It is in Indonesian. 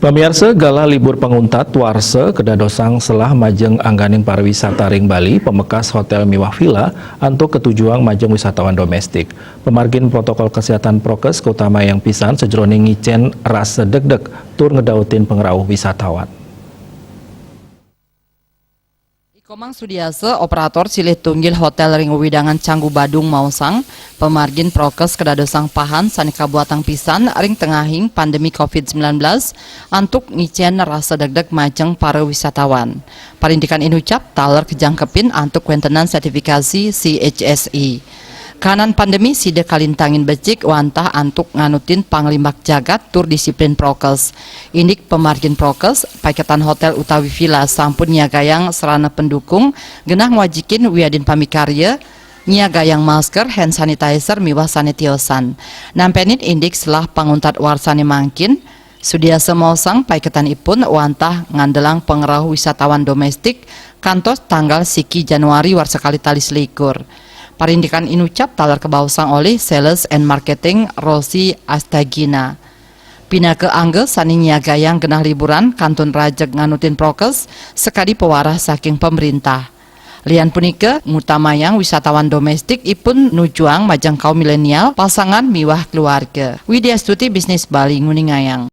Pemirsa gala libur penguntat warse kedadosang selah majeng angganing pariwisata ring Bali pemekas hotel Miwah Villa antuk ketujuan majeng wisatawan domestik. Pemargin protokol kesehatan prokes keutama yang pisan sejroning ngicen rasa deg-deg tur ngedautin pengerauh wisatawan. Komang Sudiase, operator silih tunggil Hotel Ring Widangan Canggu Badung Mausang, pemargin prokes kedadosang pahan sanika buatang pisan ring tengahing pandemi COVID-19 antuk ngicen rasa deg-deg majeng para wisatawan. Parindikan inucap taler kejangkepin antuk kuentenan sertifikasi CHSI. Kanan pandemi sida kalintangin becik wantah antuk nganutin panglimbak jagat tur disiplin prokes. Indik pemargin prokes, paketan hotel utawi villa sampun niagayang serana pendukung genah ngwajikin wiadin pamikarya niagayang masker, hand sanitizer, miwah sanitiosan. Nampenit indik selah panguntat warsane mangkin, Sudiase Mausang paiketan ipun wantah ngandelang pengerauh wisatawan domestik kantos tanggal siki Januari warsekali talis likur. Parindikan inucap talar kebausang oleh Sales and Marketing Rosi Astagina. Pina ke angge sani niagayang genah liburan kantun rajeg nganutin prokes sekadi pewarah saking pemerintah. Lian punike ngutamayang wisatawan domestik ipun nujuang majang kaum milenial pasangan miwah keluarga. Widya Stuti Bisnis Bali Nguningayang.